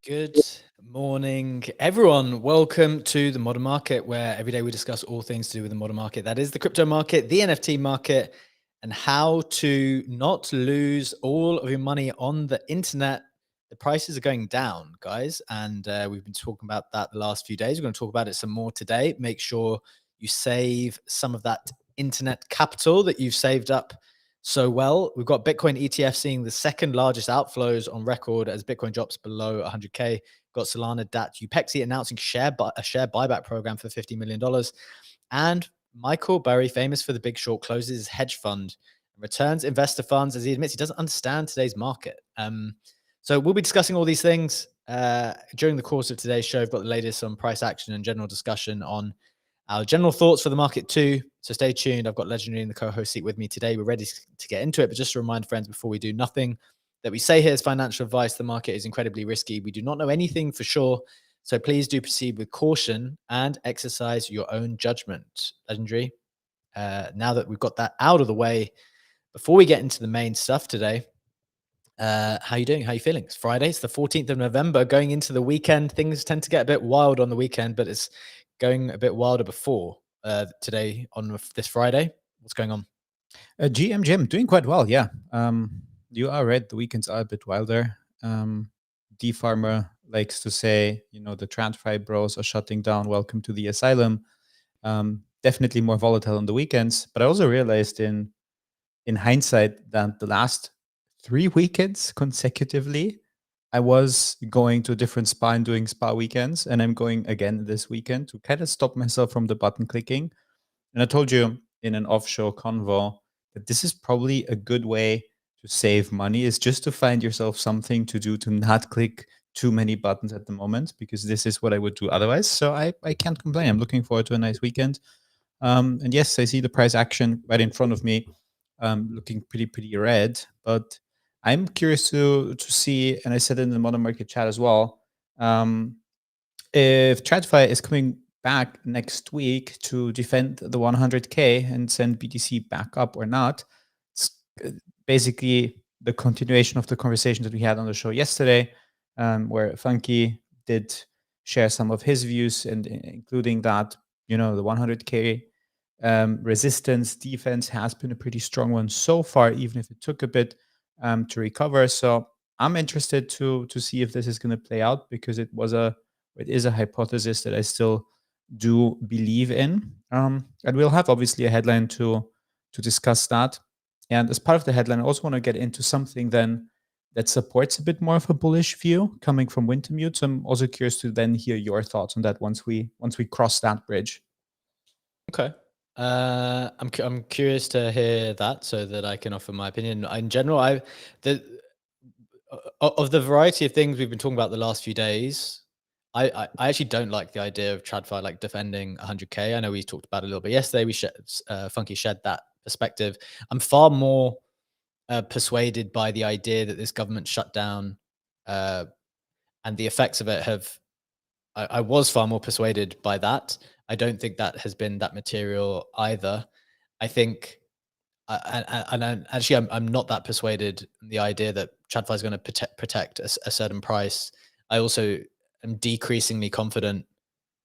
Good morning, everyone. Welcome to the Modern Market, where every day we discuss all things to do with the modern market. That is the crypto market, the NFT market, and how to not lose all of your money on the internet. The prices are going down, guys, and we've been talking about that the last few days. We're going to talk about it some more today. Make sure you save some of that internet capital that you've saved up so well. We've got Bitcoin ETF seeing the second largest outflows on record as Bitcoin drops below 100K. Got Solana DAT Upexi announcing a share buyback program for $50 million. And Michael Burry, famous for the big short, closes his hedge fund and returns investor funds as he admits he doesn't understand today's market. So we'll be discussing all these things during the course of today's show. I've got the latest on price action and general discussion on our general thoughts for the market too. So stay tuned. I've got Legendary in the co-host seat with me today. We're ready to get into it. But just to remind friends before we do, nothing that we say here is financial advice. The market is incredibly risky. We do not know anything for sure. So please do proceed with caution and exercise your own judgment. Legendary, now that we've got that out of the way, before we get into the main stuff today, how you doing? How you feeling? It's Friday. It's the 14th of November, going into the weekend. Things tend to get a bit wild on the weekend, but it's going a bit wilder before today on this Friday. What's going on? GM Jim, doing quite well, yeah. You are right, the weekends are a bit wilder. D-Farmer likes to say, the TradFi bros are shutting down. Welcome to the asylum. Definitely more volatile on the weekends. But I also realized in hindsight that the last 3 weekends consecutively, I was going to a different spa and doing spa weekends, and I'm going again this weekend to kind of stop myself from the button clicking. And I told you in an off-show convo that this is probably a good way to save money, is just to find yourself something to do to not click too many buttons at the moment, because this is what I would do otherwise. So I can't complain. I'm looking forward to a nice weekend. And yes, I see the price action right in front of me, looking pretty red. But I'm curious to see, and I said in the modern market chat as well, if TradFi is coming back next week to defend the 100K and send BTC back up or not. It's basically the continuation of the conversation that we had on the show yesterday, where Funky did share some of his views, and including that, the 100K resistance defense has been a pretty strong one so far, even if it took a bit to recover. So I'm interested to see if this is going to play out, because it is a hypothesis that I still do believe in. And we'll have obviously a headline to discuss that. And as part of the headline, I also want to get into something then that supports a bit more of a bullish view coming from Wintermute. So I'm also curious to then hear your thoughts on that once we cross that bridge. Okay. I'm curious to hear that so that I can offer my opinion. In general, of the variety of things we've been talking about the last few days, I actually don't like the idea of TradFi like defending 100K. I know we talked about it a little bit yesterday. Funky shared that perspective. I'm far more persuaded by the idea that this government shutdown and the effects of it have. I was far more persuaded by that. I don't think that has been that material either. I think, I'm not that persuaded in the idea that TradFi is going to protect a certain price. I also am decreasingly confident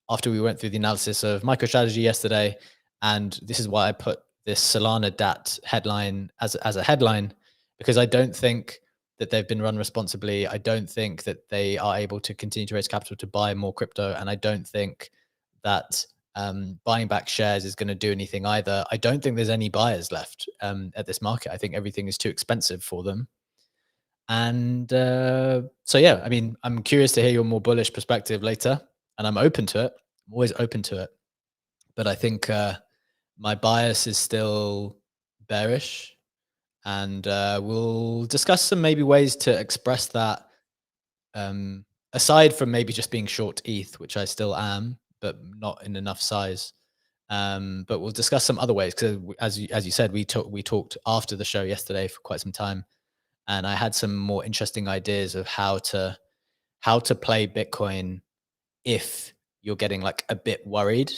after we went through the analysis of MicroStrategy yesterday, and this is why I put this Solana DAT headline as a headline, because I don't think that they've been run responsibly. I don't think that they are able to continue to raise capital to buy more crypto, and I don't think that buying back shares is going to do anything either. I don't think there's any buyers left at this market. I think everything is too expensive for them. And so, yeah, I mean, I'm curious to hear your more bullish perspective later, and I'm open to it. I'm always open to it. But I think my bias is still bearish, and we'll discuss some maybe ways to express that aside from maybe just being short ETH, which I still am, but not in enough size. But we'll discuss some other ways, because as you said, we talked after the show yesterday for quite some time, and I had some more interesting ideas of how to play Bitcoin if you're getting like a bit worried.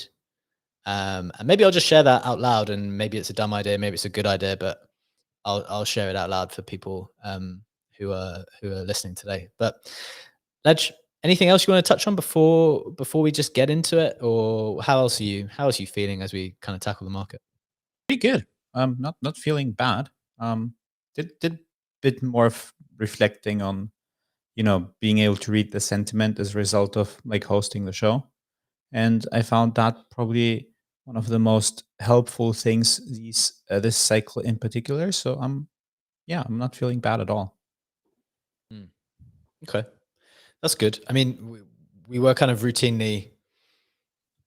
And maybe I'll just share that out loud, and maybe it's a dumb idea, maybe it's a good idea, but I'll share it out loud for people who are listening today. But Ledge, anything else you want to touch on before we just get into it, or how else are you feeling as we kind of tackle the market? Pretty good. Not feeling bad. Did bit more of reflecting on, being able to read the sentiment as a result of like hosting the show, and I found that probably one of the most helpful things this cycle in particular. So I'm not feeling bad at all. Okay, that's good. I mean, we were kind of routinely.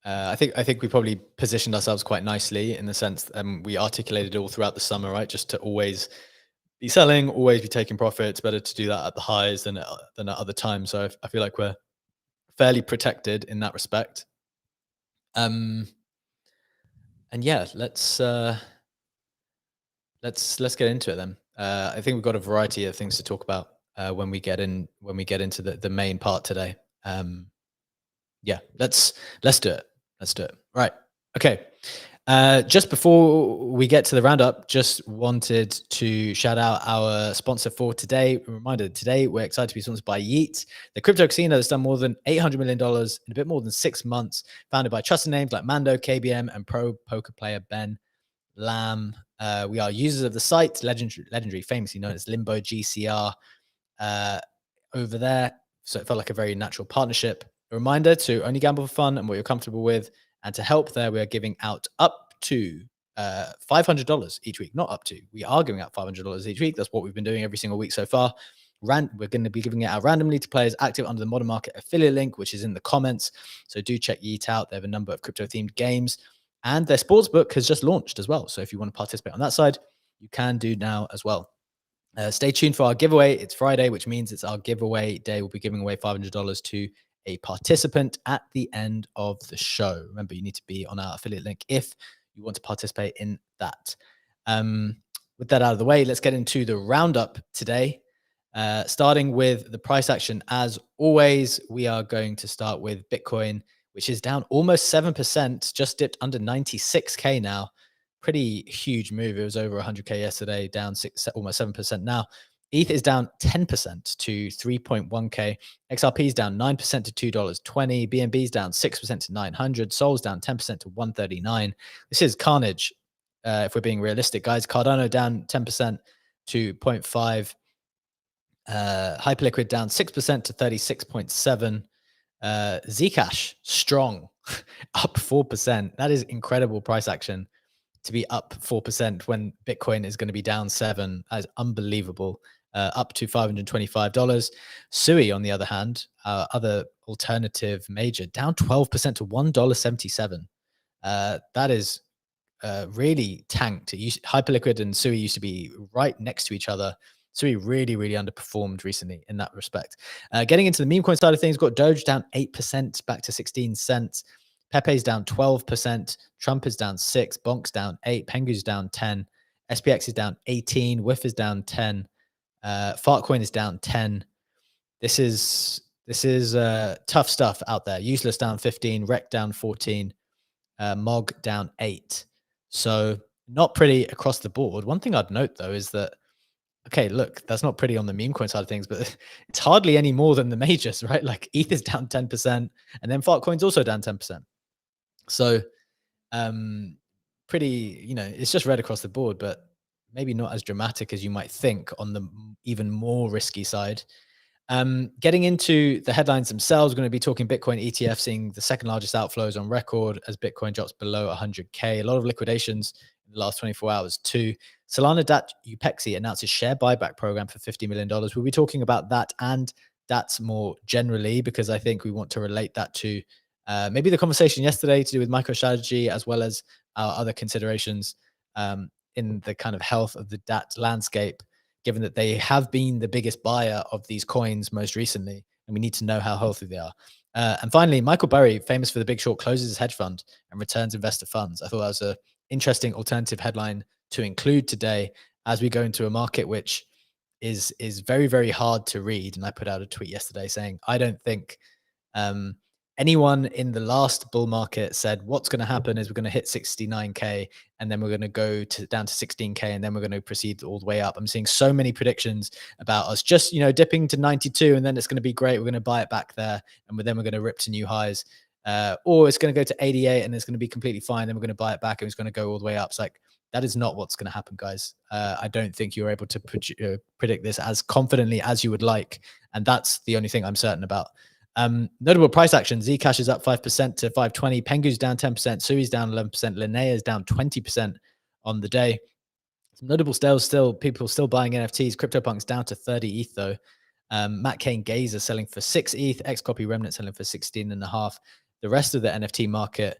I think we probably positioned ourselves quite nicely in the sense we articulated all throughout the summer, right? Just to always be selling, always be taking profits. Better to do that at the highs than at other times. So I feel like we're fairly protected in that respect. And yeah, let's get into it then. I think we've got a variety of things to talk about when we get into the main part today. Yeah, let's do it. Let's do it. Right. Okay. Just before we get to the roundup, just wanted to shout out our sponsor for today. A reminder, today we're excited to be sponsored by Yeet, the crypto casino that's done more than $800 million in a bit more than 6 months, founded by trusted names like Mando, KBM, and pro poker player Ben Lamb. We are users of the site, legendary, famously known as Limbo GCR over there. So it felt like a very natural partnership. A reminder to only gamble for fun and what you're comfortable with. And to help there, we are giving out up to $500 each week. Not up to. We are giving out $500 each week. That's what we've been doing every single week so far. We're going to be giving it out randomly to players active under the Modern Market affiliate link, which is in the comments. So do check Yeet out. They have a number of crypto-themed games. And their sportsbook has just launched as well. So if you want to participate on that side, you can do now as well. Stay tuned for our giveaway. It's Friday, which means it's our giveaway day. We'll be giving away $500 to a participant at the end of the show. Remember, you need to be on our affiliate link if you want to participate in that. With that out of the way, let's get into the roundup today. Starting with the price action. As always, we are going to start with Bitcoin, which is down almost 7%, just dipped under 96K now. Pretty huge move. It was over 100K yesterday, down almost 7% now. ETH is down 10% to 3.1K. XRP is down 9% to $2.20. BNB is down 6% to 900. Sol's down 10% to 139. This is carnage. If we're being realistic, guys. Cardano down 10% to 0.5. Hyperliquid down 6% to 36.7. Zcash strong, up 4%. That is incredible price action to be up 4% when Bitcoin is going to be down 7%. That is unbelievable. Up to $525. Sui, on the other hand, other alternative major, down 12% to $1.77. That is really tanked. Hyperliquid and Sui used to be right next to each other. Sui really, really underperformed recently in that respect. Getting into the meme coin side of things, got Doge down 8% back to 16 cents. Pepe's down 12%. Trump is down 6. Bonk's down 8. Pengu's down 10. SPX is down 18. WIF is down 10. Fartcoin is down 10. This is tough stuff out there. Useless down 15. Rec down 14. Mog down 8. So not pretty across the board. One thing I'd note though is that, okay, look, that's not pretty on the meme coin side of things, but it's hardly any more than the majors, right? Like ETH is down 10%, and then Fartcoin's also down 10%. So pretty, it's just red across the board, but maybe not as dramatic as you might think on the even more risky side. Getting into the headlines themselves, we're going to be talking Bitcoin ETF seeing the second largest outflows on record as Bitcoin drops below 100K. A lot of liquidations in the last 24 hours too. Solana DAT Upexi announces share buyback program for $50 million. We'll be talking about that and DATs more generally, because I think we want to relate that to maybe the conversation yesterday to do with MicroStrategy, as well as our other considerations in the kind of health of the DAT landscape, given that they have been the biggest buyer of these coins most recently, and we need to know how healthy they are. And finally, Michael Burry, famous for the Big Short, closes his hedge fund and returns investor funds. I thought that was an interesting alternative headline to include today as we go into a market which is very, very hard to read. And I put out a tweet yesterday saying, I don't think anyone in the last bull market said what's going to happen is we're going to hit 69K and then we're going to go down to 16K and then we're going to proceed all the way up. I'm seeing so many predictions about us just, dipping to 92 and then it's going to be great. We're going to buy it back there and then we're going to rip to new highs. Or it's going to go to 88 and it's going to be completely fine. Then we're going to buy it back and it's going to go all the way up. It's like, that is not what's going to happen, guys. I don't think you're able to predict this as confidently as you would like. And that's the only thing I'm certain about. Notable price action. Zcash is up 5% to 520. Pengu's down 10%. Sui's down 11%. Linnea is down 20% on the day. Some notable sales still. People still buying NFTs. Cryptopunks down to 30 ETH though. Matt Kane Gazer selling for 6 ETH. Xcopy Remnant selling for 16.5. The rest of the NFT market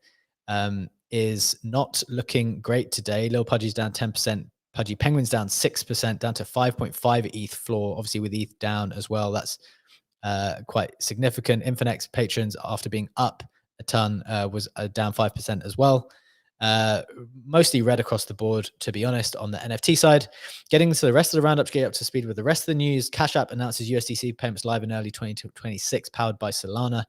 is not looking great today. Lil Pudgy's down 10%. Pudgy Penguin's down 6%, down to 5.5 ETH floor. Obviously with ETH down as well. That's quite significant. Infinex patrons, after being up a ton, was down 5% as well. Mostly red across the board, to be honest, on the NFT side. Getting to the rest of the roundup to get up to speed with the rest of the news. Cash App announces USDC payments live in early 2026, powered by Solana.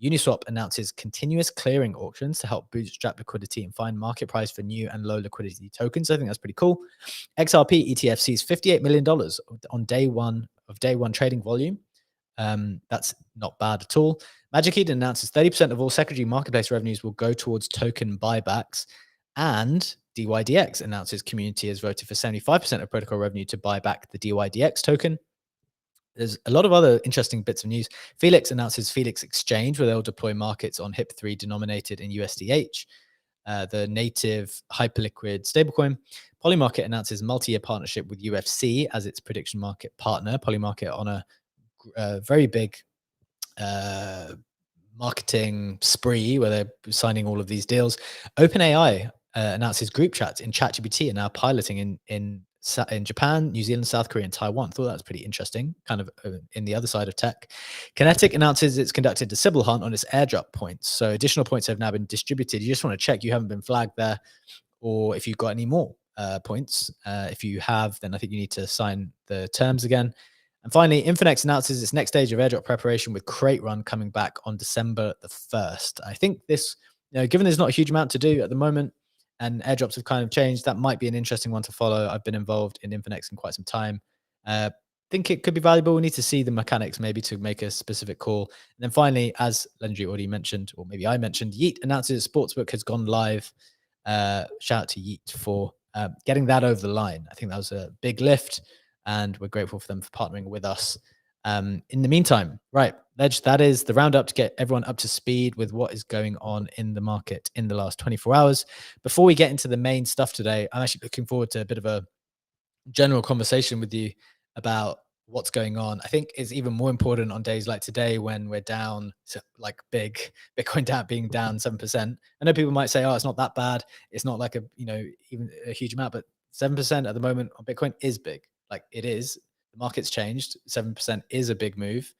Uniswap announces continuous clearing auctions to help bootstrap liquidity and find market price for new and low liquidity tokens. I think that's pretty cool. XRP ETF sees $58 million on day one trading volume. That's not bad at all. Magic Eden announces 30% of all secondary marketplace revenues will go towards token buybacks. And DYDX announces community has voted for 75% of protocol revenue to buy back the DYDX token. There's a lot of other interesting bits of news. Felix announces Felix Exchange, where they'll deploy markets on HIP-3 denominated in USDH, the native hyperliquid stablecoin. Polymarket announces multi-year partnership with UFC as its prediction market partner. Polymarket on a very big marketing spree where they're signing all of these deals. OpenAI announces group chats in ChatGPT and now piloting in in Japan, New Zealand, South Korea, and Taiwan. Thought that was pretty interesting, kind of in the other side of tech. Kinetic announces it's conducted a Sybil hunt on its airdrop points. So additional points have now been distributed. You just want to check you haven't been flagged there, or if you've got any more points. If you have, then I think you need to sign the terms again. And finally, Infinex announces its next stage of airdrop preparation with Crate Run coming back on December the 1st. I think this, given there's not a huge amount to do at the moment and airdrops have kind of changed, that might be an interesting one to follow. I've been involved in Infinex in quite some time. Think it could be valuable. We need to see the mechanics maybe to make a specific call. And then finally, as Legendary already mentioned, or maybe I mentioned, Yeet announces its sportsbook has gone live. Shout out to Yeet for getting that over the line. I think that was a big lift, and we're grateful for them for partnering with us. In the meantime, right, Ledge, that is the roundup to get everyone up to speed with what is going on in the market in the last 24 hours. Before we get into the main stuff today, I'm actually looking forward to a bit of a general conversation with you about what's going on. I think is even more important on days like today when we're down, like big Bitcoin being down 7%. I know people might say, oh, it's not that bad. It's not like even a huge amount, but 7% at the moment on Bitcoin is big. Like it is. The market's changed. 7% is a big move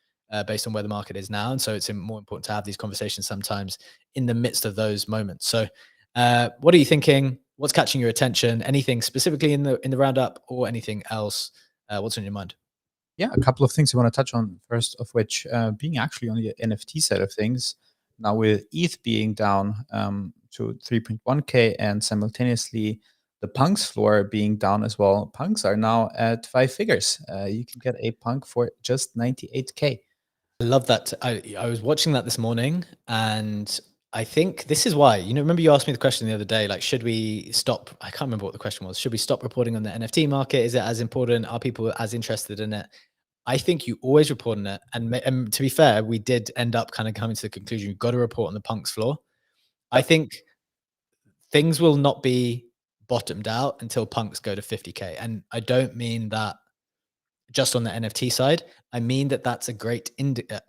based on where the market is now. And so it's more important to have these conversations sometimes in the midst of those moments. So what are you thinking? What's catching your attention? Anything specifically in the roundup or anything else? What's on your mind? Yeah, a couple of things I want to touch on. First of which, being actually on the NFT side of things, now with ETH being down to 3.1K and simultaneously the Punks floor being down as well. Punks are now at 5 figures. You can get a Punk for just 98K. I love that. I was watching that this morning, and I think this is why, remember you asked me the question the other day, like, should we stop? I can't remember what the question was. Should we stop reporting on the NFT market? Is it as important? Are people as interested in it? I think you always report on it. And to be fair, we did end up kind of coming to the conclusion, you've got to report on the Punks floor. I think things will not be bottomed out until Punks go to 50K. And I don't mean that just on the NFT side. I mean that that's a great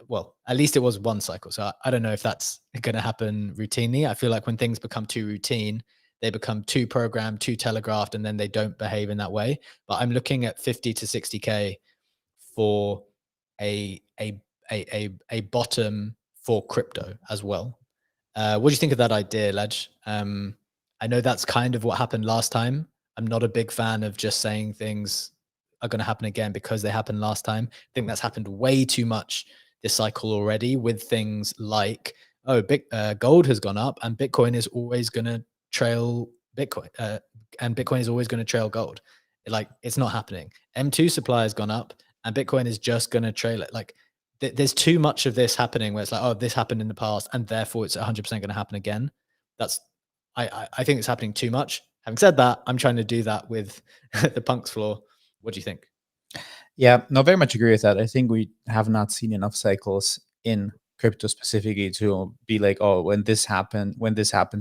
well, at least it was one cycle. So I don't know if that's going to happen routinely. I feel like when things become too routine, they become too programmed, too telegraphed, and then they don't behave in that way. But I'm looking at 50 to 60K for a bottom for crypto as well. What do you think of that idea, Ledge? I know that's kind of what happened last time. I'm not a big fan of just saying things are going to happen again because they happened last time. I think that's happened way too much this cycle already with things like, gold has gone up and Bitcoin is always going to trail Bitcoin, and Bitcoin is always going to trail gold. Like, it's not happening. M2 supply has gone up and Bitcoin is just going to trail it. Like, there's too much of this happening where it's like, oh, this happened in the past and therefore it's 100% going to happen again. I think it's happening too much. Having said that, I'm trying to do that with the Punks floor. What do you think? Yeah, no, very much agree with that. I think we have not seen enough cycles in crypto specifically to be like, oh, when this happens,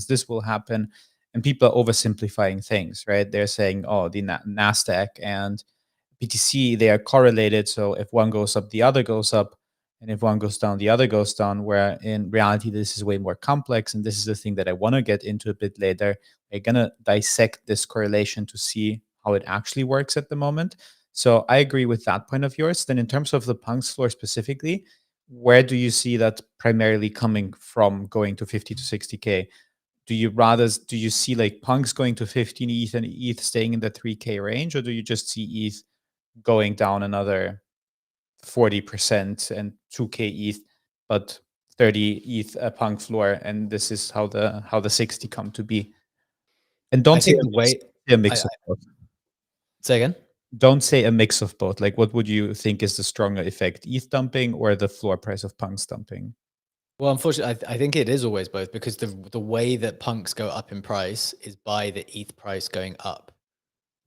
this will happen. And people are oversimplifying things, right? They're saying, oh, the NASDAQ and BTC, they are correlated. So if one goes up, the other goes up. And if one goes down, the other goes down, where in reality, this is way more complex. And this is the thing that I want to get into a bit later. We're going to dissect this correlation to see how it actually works at the moment. So I agree with that point of yours. Then in terms of the Punks floor specifically, where do you see that primarily coming from going to 50 to 60K? Do you see like Punks going to 15 ETH and ETH staying in the 3K range? Or do you just see ETH going down another 40% and 2K ETH, but 30 ETH a Punk floor, and this is how the 60 come to be? And don't say a mix of both. Say again? Don't say a mix of both. Like, what would you think is the stronger effect, ETH dumping or the floor price of Punks dumping? Well, unfortunately, I think it is always both, because the way that Punks go up in price is by the ETH price going up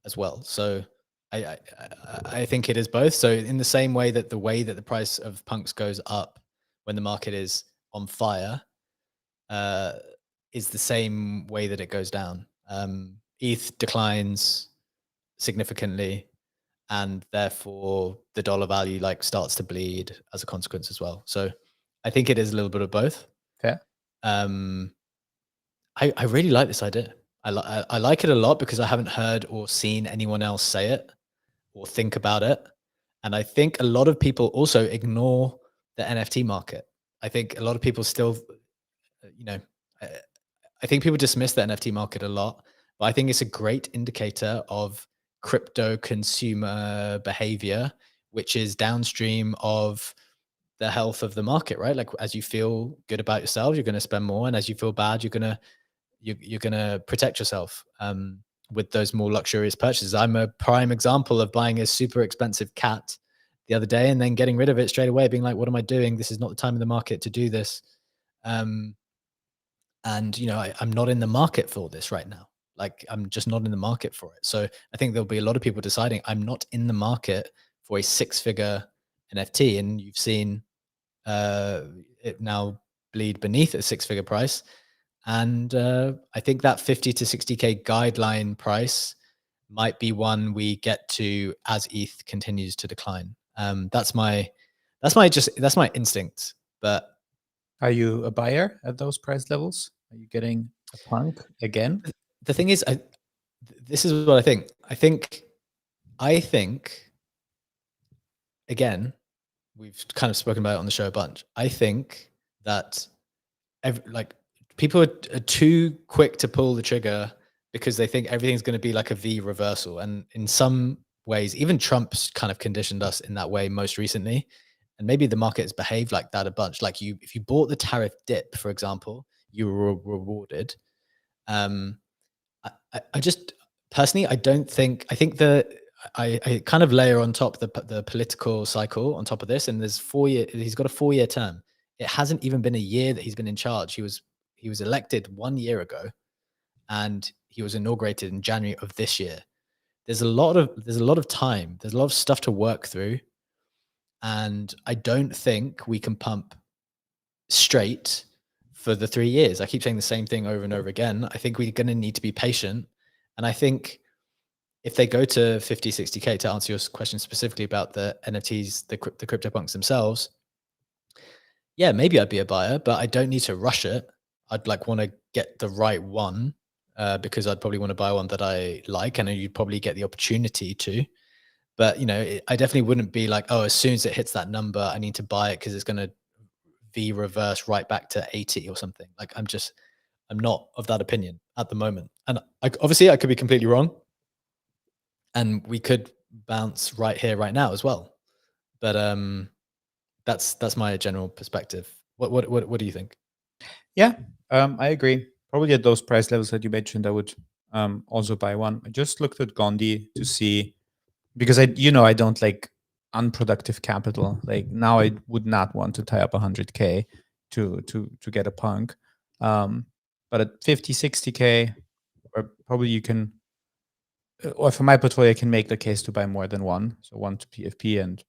as well. So I think it is both. So in the same way that the price of Punks goes up when the market is on fire, is the same way that it goes down. ETH declines significantly, and therefore the dollar value like starts to bleed as a consequence as well. So I think it is a little bit of both. Fair. I really like this idea. I like it a lot because I haven't heard or seen anyone else say it or think about it. And I think a lot of people also ignore the NFT market. I think a lot of people still, you know, I, I think people dismiss the NFT market a lot, but I think it's a great indicator of crypto consumer behavior, which is downstream of the health of the market, right? Like as you feel good about yourself, you're going to spend more, and as you feel bad, you're going to protect yourself with those more luxurious purchases. I'm a prime example of buying a super expensive cat the other day and then getting rid of it straight away, being like, what am I doing? This is not the time of the market to do this. And, you know, I'm not in the market for this right now. Like, I'm just not in the market for it. So I think there'll be a lot of people deciding I'm not in the market for a 6-figure NFT. And you've seen it now bleed beneath a 6-figure price. And I think that 50 to 60K guideline price might be one we get to as ETH continues to decline. That's my instinct. But Are you a buyer at those price levels? Are you getting a punk again? the thing is, this is what I think. I think again, we've kind of spoken about it on the show a bunch. I think that like people are too quick to pull the trigger because they think everything's going to be like a V reversal. And in some ways, even Trump's kind of conditioned us in that way most recently. And maybe the market has behaved like that a bunch. Like if you bought the tariff dip, for example, you were rewarded. I just personally, I think I kind of layer on top the political cycle on top of this, and there's 4 year. He's got a 4-year term. It hasn't even been a year that he's been in charge. He was elected 1 year ago, and he was inaugurated in January of this year. There's a lot of time. There's a lot of stuff to work through, and I don't think we can pump straight for the 3 years. I keep saying the same thing over and over again. I think we're going to need to be patient, and I think if they go to 50, 60K, to answer your question specifically about the NFTs, the Cryptopunks themselves, yeah, maybe I'd be a buyer, but I don't need to rush it. I'd like want to get the right one because I'd probably want to buy one that I like, and you'd probably get the opportunity to. But you know, I definitely wouldn't be like, oh, as soon as it hits that number, I need to buy it because it's going to V reverse right back to 80 or something. Like I'm not of that opinion at the moment, and obviously I could be completely wrong. And we could bounce right here, right now as well. But that's my general perspective. What do you think? Yeah, I agree. Probably at those price levels that you mentioned, I would also buy one. I just looked at Gandhi to see, because I don't like unproductive capital. Like now, I would not want to tie up 100K to get a punk. But at 50, 60K, or probably you can, or for my portfolio, I can make the case to buy more than one. So one to PFP and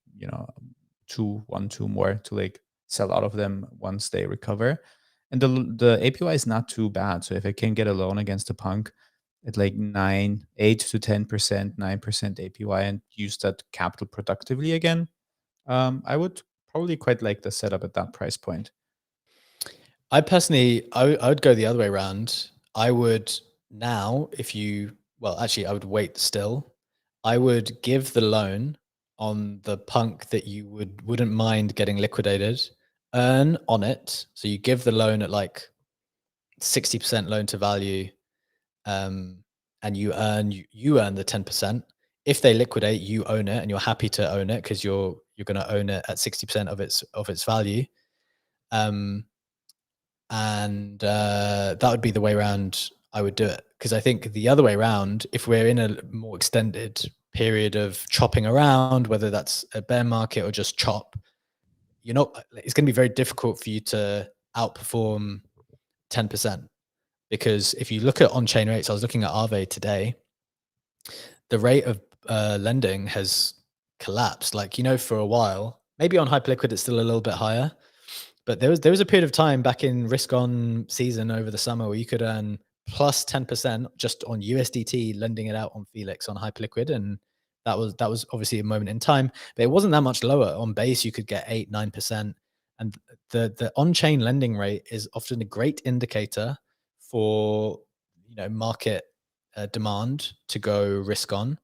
two more to like sell out of them once they recover. And the APY is not too bad. So if I can get a loan against a punk at like 8 to 10%, 9% APY, and use that capital productively again, I would probably quite like the setup at that price point. I personally, I would go the other way around. I would now, I would wait still. I would give the loan on the punk that you wouldn't mind getting liquidated, earn on it. So you give the loan at like 60% loan to value, and you earn the 10%. If they liquidate, you own it, and you're happy to own it because you're going to own it at 60% of its value. And that would be the way around I would do it, because I think the other way around, if we're in a more extended period of chopping around, whether that's a bear market or just chop, it's going to be very difficult for you to outperform 10%. Because if you look at on-chain rates, I was looking at Aave today, the rate of lending has collapsed. Like, for a while, maybe on Hyperliquid it's still a little bit higher, but there was a period of time back in risk on season over the summer where you could earn plus 10% just on USDT, lending it out on Felix on Hyperliquid, and that was obviously a moment in time, but it wasn't that much lower. On base you could get 8-9%, and the on-chain lending rate is often a great indicator for market demand to go risk on.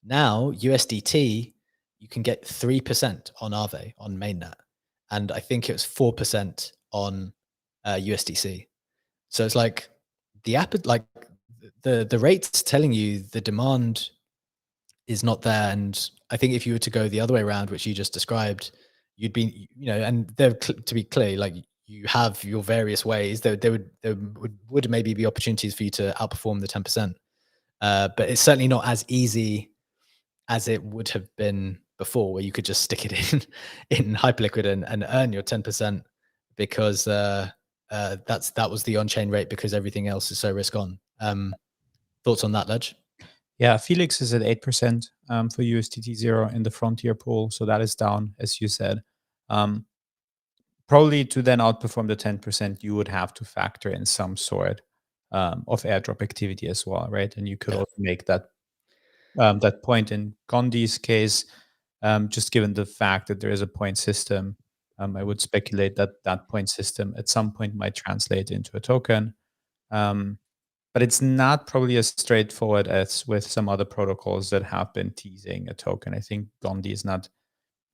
Now USDT, you can get 3% on Aave on mainnet, and I think it was 4% on USDC. So it's like the app, like the rate's telling you the demand is not there. And I think if you were to go the other way around, which you just described, you'd be, and to be clear, like you have your various ways. There would maybe be opportunities for you to outperform the 10%, but it's certainly not as easy as it would have been before, where you could just stick it in Hyperliquid and earn your 10% because that was the on-chain rate because everything else is so risk on. Thoughts on that, Ledge? Yeah, Felix is at 8% for USDT Zero in the Frontier pool. So that is down, as you said. Probably to then outperform the 10%, you would have to factor in some sort of airdrop activity as well, right? And you could also make that point in Gandhi's case, just given the fact that there is a point system. I would speculate that that point system at some point might translate into a token. But it's not probably as straightforward as with some other protocols that have been teasing a token. I think Gandhi is not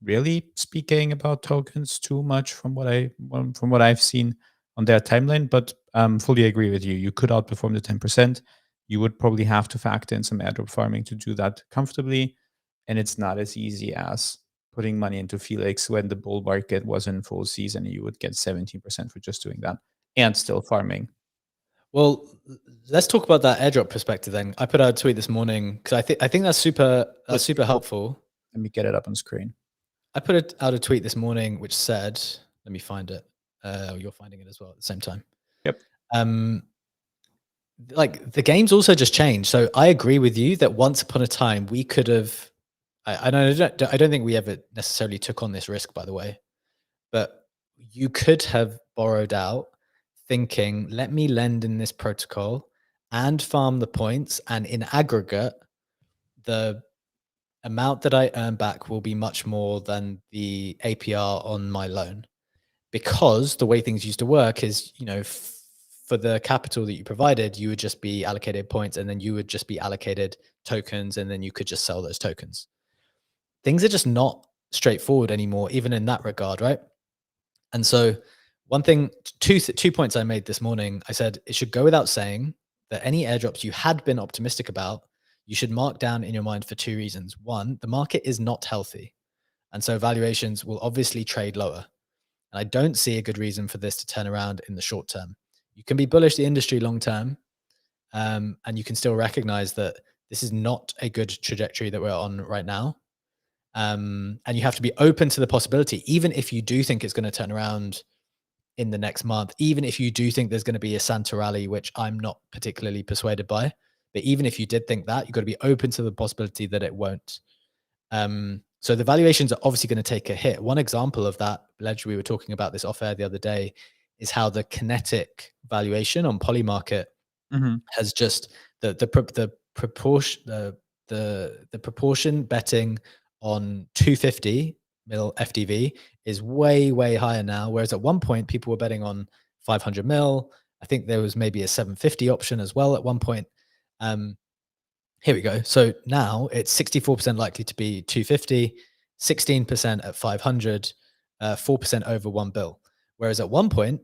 really speaking about tokens too much from what I've seen on their timeline, but fully agree with you. You could outperform the 10%. You would probably have to factor in some airdrop farming to do that comfortably, and it's not as easy as putting money into Felix when the bull market was in full season. You would get 17% for just doing that and still farming. Well, let's talk about that airdrop perspective then. I put out a tweet this morning because I think that's super helpful. Let me get it up on screen. I put out a tweet this morning which said, let me find it. You're finding it as well at the same time. Yep. Like the game's also just changed. So I agree with you that once upon a time we could have. I don't think we ever necessarily took on this risk, by the way, but you could have borrowed out thinking, let me lend in this protocol and farm the points, and in aggregate, the amount that I earn back will be much more than the APR on my loan. Because the way things used to work is, for the capital that you provided, you would just be allocated points, and then you would just be allocated tokens, and then you could just sell those tokens. Things are just not straightforward anymore, even in that regard, right? And so one thing, two points I made this morning, I said it should go without saying that any airdrops you had been optimistic about, you should mark down in your mind for two reasons. One, the market is not healthy, and so valuations will obviously trade lower. And I don't see a good reason for this to turn around in the short term. You can be bullish the industry long term, and you can still recognize that this is not a good trajectory that we're on right now. And you have to be open to the possibility, even if you do think it's going to turn around in the next month, even if you do think there's going to be a Santa rally, which I'm not particularly persuaded by. But even if you did think that, you've got to be open to the possibility that it won't. So the valuations are obviously going to take a hit. One example of that, Ledge, we were talking about this off air the other day, is how the kinetic valuation on Polymarket has just the proportion betting on 250 mil FDV is way higher now. Whereas at one point people were betting on 500 mil. I think there was maybe a 750 option as well at one point. Here we go. So now it's 64% likely to be 250, 16% at 500, 4% over 1 bill. Whereas at one point,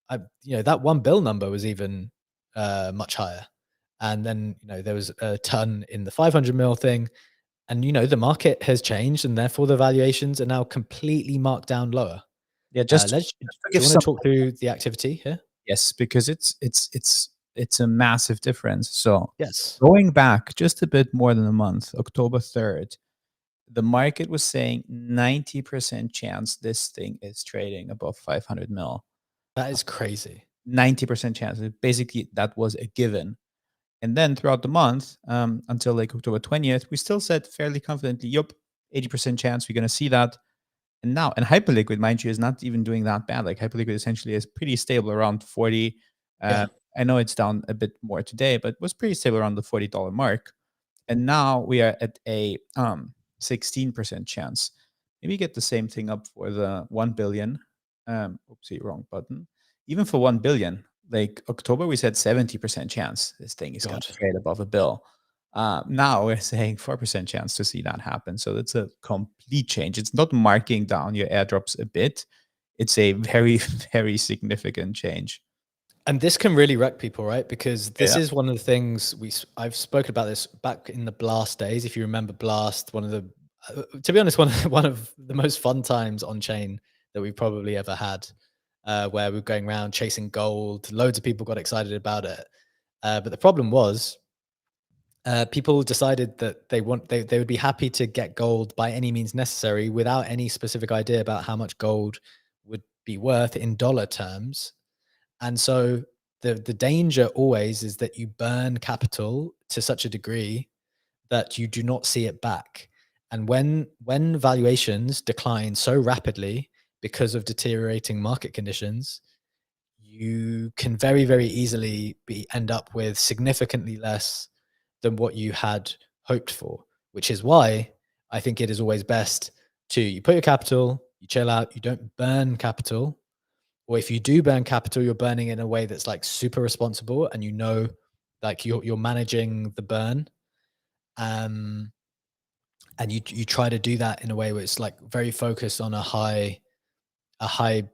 that 1 bill number was even much higher. And then, there was a ton in the 500 mil thing. And, the market has changed, and therefore the valuations are now completely marked down lower. Yeah, do you want to talk through the activity here? Yes, because it's a massive difference. So yes, going back just a bit more than a month, October 3rd, the market was saying 90% chance this thing is trading above 500 mil. That is crazy. 90% chance. Basically, that was a given. And then throughout the month, until like October 20th, we still said fairly confidently, yup, 80% chance we're going to see that. And now, and Hyperliquid, mind you, is not even doing that bad. Like Hyperliquid essentially is pretty stable around 40. I know it's down a bit more today, but was pretty stable around the $40 mark. And now we are at a 16% chance. Maybe get the same thing up for the 1 billion. Oopsie, wrong button. Even for 1 billion, like October, we said 70% chance this thing is going God. to trade above a bill. Now we're saying 4% chance to see that happen. So that's a complete change. It's not marking down your airdrops a bit. It's a very, very significant change. And this can really wreck people, right? Because this Yeah. is one of the things I've spoken about this back in the Blast days. If you remember Blast, one of the, to be honest, one of the most fun times on chain that we've probably ever had, where we're going around chasing gold. Loads of people got excited about it, but the problem was, people decided that they would be happy to get gold by any means necessary without any specific idea about how much gold would be worth in dollar terms. And so the danger always is that you burn capital to such a degree that you do not see it back. And when valuations decline so rapidly because of deteriorating market conditions, you can very, very easily end up with significantly less than what you had hoped for, which is why I think it is always best to you put your capital, you chill out, you don't burn capital, or if you do burn capital, you're burning in a way that's like super responsible, and like you're managing the burn, um, and you try to do that in a way where it's like very focused on a high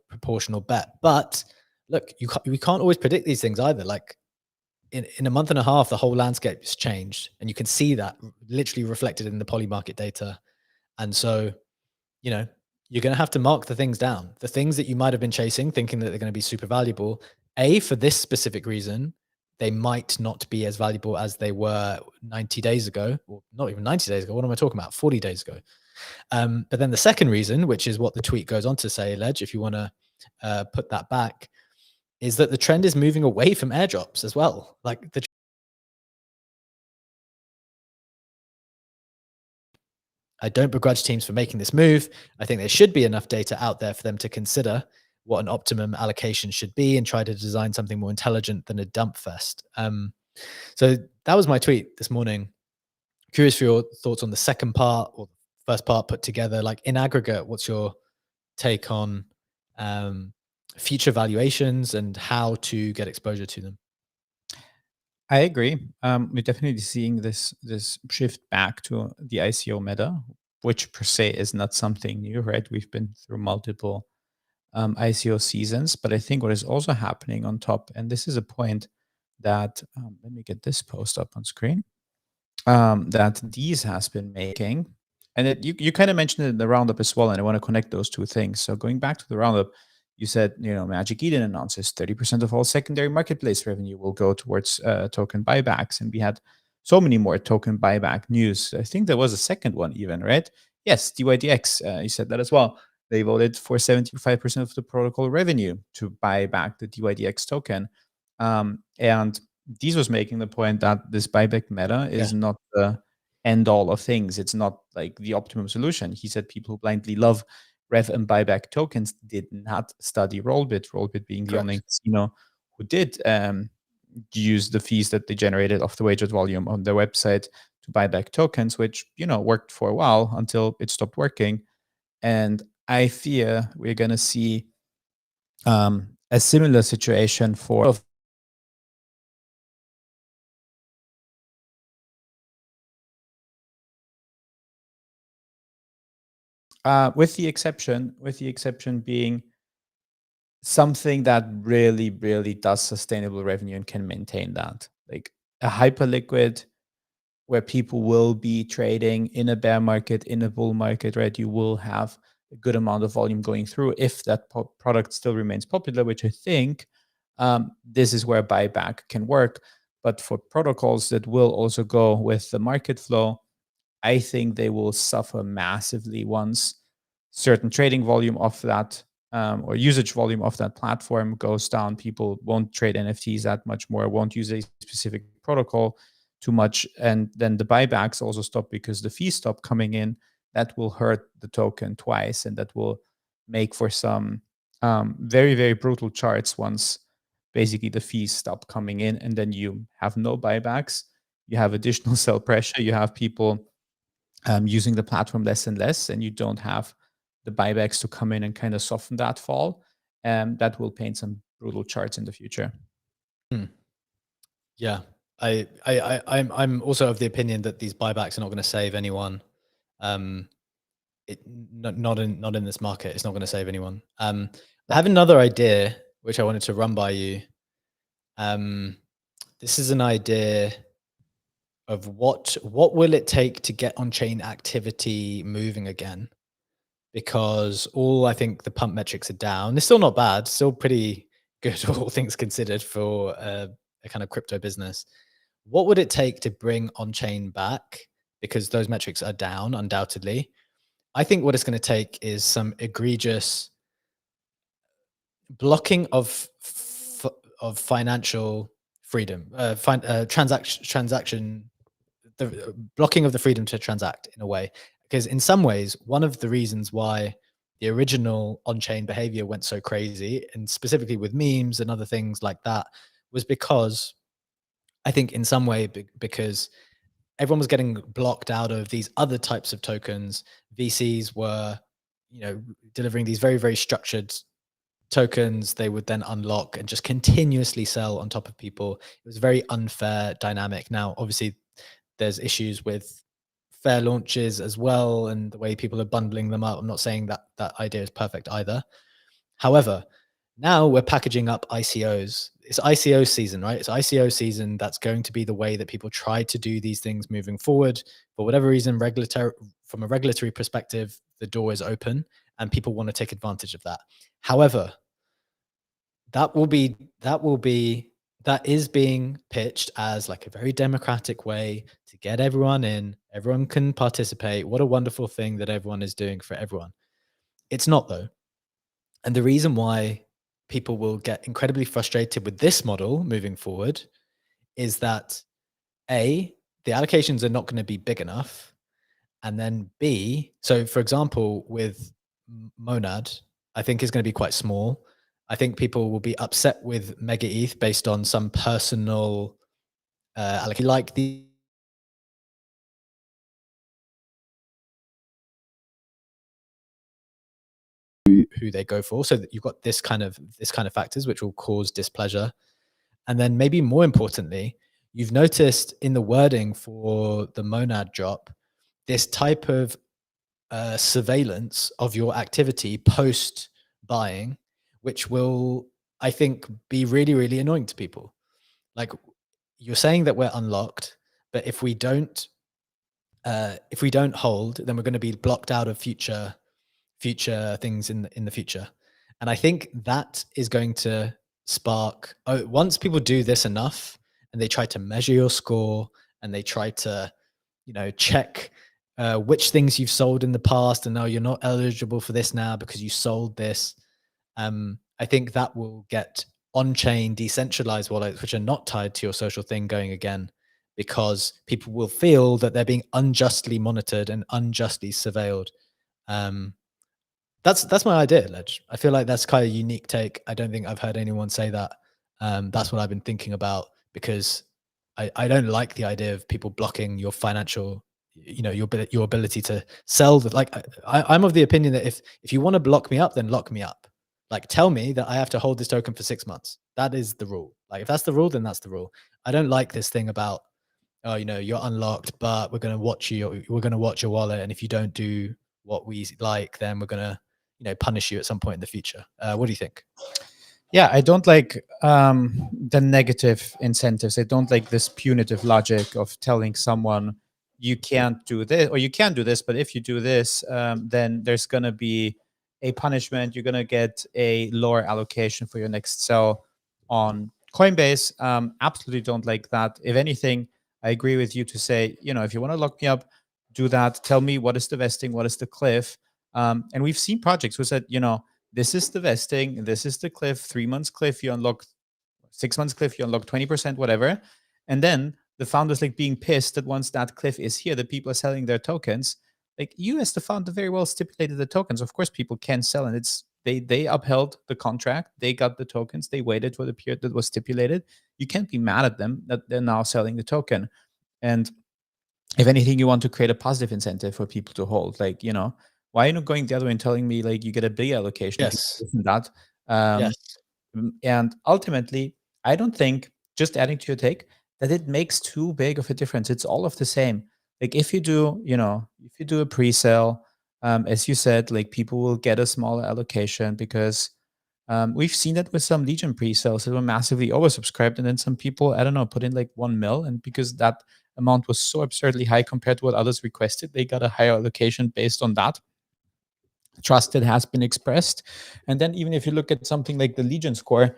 proportional bet. But look, we can't always predict these things either. Like in a month and a half, the whole landscape has changed, and you can see that literally reflected in the poly market data. And so, you know, you're going to have to mark the things down. The things that you might have been chasing, thinking that they're going to be super valuable, for this specific reason, they might not be as valuable as they were 90 days ago, or not even 90 days ago. What am I talking about? 40 days ago. But then the second reason, which is what the tweet goes on to say, Ledge, if you want to put that back, is that the trend is moving away from airdrops as well. Like I don't begrudge teams for making this move. I think there should be enough data out there for them to consider what an optimum allocation should be and try to design something more intelligent than a dump fest. So that was my tweet this morning. Curious for your thoughts on the second part or first part put together. Like in aggregate, what's your take on future valuations and how to get exposure to them? I agree. We're definitely seeing this shift back to the ICO meta, which per se is not something new, right? We've been through multiple ICO seasons, but I think what is also happening on top, and this is a point that let me get this post up on screen, that Dees has been making, and you kind of mentioned it in the roundup as well, and I want to connect those two things. So going back to the roundup, you said, Magic Eden announces 30% of all secondary marketplace revenue will go towards token buybacks, and we had so many more token buyback news. I think there was a second one even, right? Yes, DYDX, you said that as well. They voted for 75% of the protocol revenue to buy back the DYDX token. And Dees was making the point that this buyback meta is not the end all of things. It's not like the optimum solution. He said people who blindly love Rev and buyback tokens did not study Rollbit, Rollbit being the only casino who did use the fees that they generated off the wagered volume on their website to buy back tokens, which, worked for a while until it stopped working. And I fear we're going to see a similar situation for with the exception being something that really, really does sustainable revenue and can maintain that, like a hyperliquid where people will be trading in a bear market, in a bull market, right? You will have a good amount of volume going through if that product still remains popular, which I think this is where buyback can work. But for protocols that will also go with the market flow, I think they will suffer massively once certain trading volume of that or usage volume of that platform goes down. People won't trade NFTs that much more, won't use a specific protocol too much. And then the buybacks also stop because the fees stop coming in. That will hurt the token twice, and that will make for some very, very brutal charts once basically the fees stop coming in, and then you have no buybacks. You have additional sell pressure. You have people using the platform less and less, and you don't have the buybacks to come in and kind of soften that fall. That will paint some brutal charts in the future. Yeah, I'm also of the opinion that these buybacks are not going to save anyone. Not in this market. It's not going to save anyone. I have another idea which I wanted to run by you. This is an idea of what will it take to get on-chain activity moving again? Because I think the pump metrics are down. It's still not bad, still pretty good, all things considered, for a kind of crypto business. What would it take to bring on-chain back? Because those metrics are down, undoubtedly. I think what it's going to take is some egregious blocking of financial freedom, transaction, the blocking of the freedom to transact in a way. Because in some ways, one of the reasons why the original on-chain behavior went so crazy, and specifically with memes and other things like that, was because I think in some way because everyone was getting blocked out of these other types of tokens. VCs were, delivering these very, very structured tokens they would then unlock and just continuously sell on top of people. It was a very unfair dynamic. Now, obviously, there's issues with fair launches as well and the way people are bundling them up. I'm not saying that that idea is perfect either. However, now we're packaging up ICOs. It's ICO season, right? It's ICO season. That's going to be the way that people try to do these things moving forward. For whatever reason, from a regulatory perspective, the door is open and people want to take advantage of that. However, that is being pitched as like a very democratic way to get everyone in. Everyone can participate. What a wonderful thing that everyone is doing for everyone. It's not, though. And the reason why people will get incredibly frustrated with this model moving forward is that A, the allocations are not going to be big enough. And then B, so for example, with Monad, I think is going to be quite small. I think people will be upset with Mega ETH based on some personal, like the who they go for. So that you've got this kind of factors which will cause displeasure. And then maybe more importantly, you've noticed in the wording for the Monad drop, this type of surveillance of your activity post buying, which will, I think, be really, really annoying to people. Like, you're saying that we're unlocked, but if we don't hold, then we're going to be blocked out of future things in the future. And I think that is going to spark, once people do this enough and they try to measure your score and they try to, check which things you've sold in the past, and now you're not eligible for this now because you sold this. I think that will get on-chain decentralized wallets, which are not tied to your social thing, going again, because people will feel that they're being unjustly monitored and unjustly surveilled. That's my idea, Ledge. I feel like that's kind of a unique take. I don't think I've heard anyone say that. That's what I've been thinking about, because I don't like the idea of people blocking your financial, your ability to sell. I'm of the opinion that if you want to block me up, then lock me up. Like, tell me that I have to hold this token for 6 months. That is the rule. Like, if that's the rule, then that's the rule. I don't like this thing about, oh, you're unlocked, but we're going to watch you. We're going to watch your wallet, and if you don't do what we like, then we're going to punish you at some point in the future. What do you think? Yeah, I don't like the negative incentives. I don't like this punitive logic of telling someone you can't do this or you can do this, but if you do this, then there's going to be a punishment. You're going to get a lower allocation for your next sell on Coinbase. Absolutely don't like that. If anything, I agree with you to say, if you want to lock me up, do that. Tell me what is the vesting, what is the cliff. And we've seen projects who said, this is the vesting, this is the cliff, 3 months cliff, you unlock 6 months cliff, you unlock 20%, whatever. And then the founders like being pissed that once that cliff is here, the people are selling their tokens. Like, you as the founder very well stipulated the tokens. Of course, people can sell, and they upheld the contract. They got the tokens. They waited for the period that was stipulated. You can't be mad at them that they're now selling the token. And if anything, you want to create a positive incentive for people to hold. Like, why are you not going the other way and telling me like you get a big allocation? Yes. Isn't that? Yes. And ultimately, I don't think just adding to your take, that it makes too big of a difference. It's all of the same. Like if you do, if you do a pre-sale, as you said, like people will get a smaller allocation because we've seen that with some Legion pre-sales that were massively oversubscribed, and then some people, I don't know, put in like 1 mil, and because that amount was so absurdly high compared to what others requested, they got a higher allocation based on that trust that has been expressed. And then even if you look at something like the Legion score,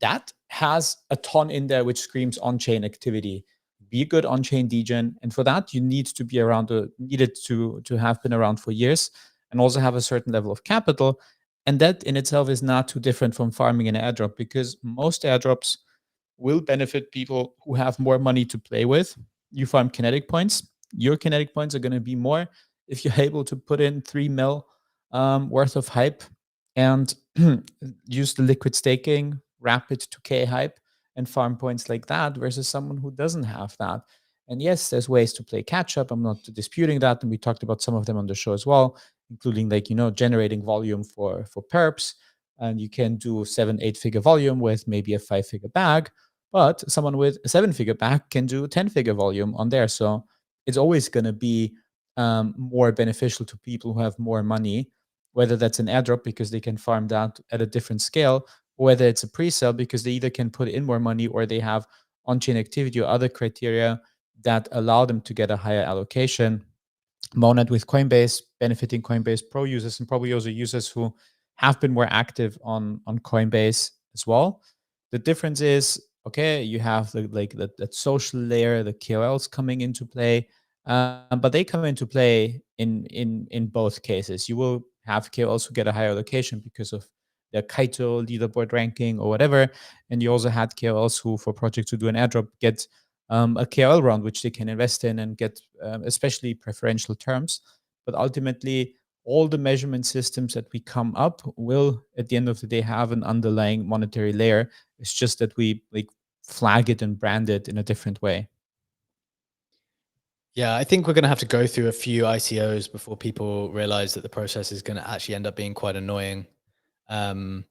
that has a ton in there which screams on-chain activity. Be a good on-chain degen, and for that you need to be around, needed to have been around for years, and also have a certain level of capital. And that in itself is not too different from farming an airdrop, because most airdrops will benefit people who have more money to play with. You farm kinetic points. Your kinetic points are going to be more if you're able to put in 3 mil worth of hype and use the liquid staking, wrap it to K hype, and farm points like that, versus someone who doesn't have that. And yes, there's ways to play catch up. I'm not disputing that. And we talked about some of them on the show as well, including like, generating volume for perps. And you can do 7-8 figure volume with maybe a 5-figure bag, but someone with a 7-figure bag can do 10-figure volume on there. So it's always going to be more beneficial to people who have more money, whether that's an airdrop because they can farm that at a different scale, or whether it's a pre-sale because they either can put in more money or they have on-chain activity or other criteria that allow them to get a higher allocation. Monad with Coinbase, benefiting Coinbase Pro users and probably also users who have been more active on Coinbase as well. The difference is, okay, you have that social layer, the KOLs coming into play, but they come into play in both cases. You will have KOLs who get a higher allocation because of their Kaito leaderboard ranking or whatever, and you also had KOLs who, for projects to do an airdrop, get a KOL round which they can invest in and get especially preferential terms. But ultimately, all the measurement systems that we come up will, at the end of the day, have an underlying monetary layer. It's just that we like flag it and brand it in a different way. Yeah, I think we're going to have to go through a few ICOs before people realize that the process is going to actually end up being quite annoying. And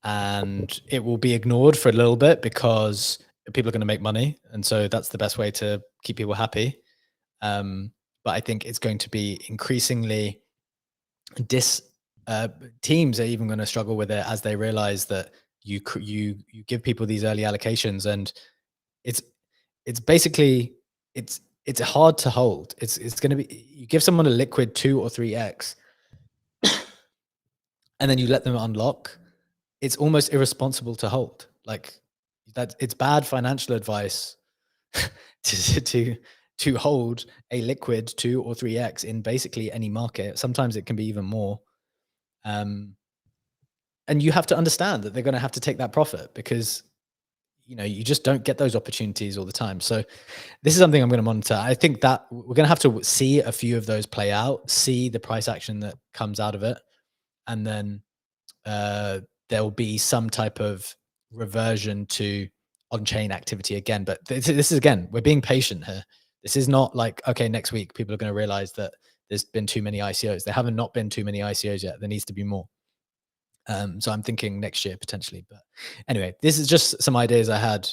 it will be ignored for a little bit because people are going to make money. And so that's the best way to keep people happy. But I think it's going to be increasingly teams are even going to struggle with it as they realize that you give people these early allocations, and it's basically it's hard to hold. It's going to be, you give someone a liquid 2 or 3x and then you let them unlock. It's almost irresponsible to hold. Like that, it's bad financial advice to hold a liquid 2 or 3x in basically any market. Sometimes it can be even more. And you have to understand that they're going to have to take that profit because, you just don't get those opportunities all the time. So this is something I'm going to monitor. I think that we're going to have to see a few of those play out, see the price action that comes out of it. And then there'll be some type of reversion to on-chain activity again. But this is, again, we're being patient here. This is not like, okay, next week people are going to realize that there's been too many ICOs. There haven't not been too many ICOs yet. There needs to be more. So I'm thinking next year potentially. But anyway, this is just some ideas I had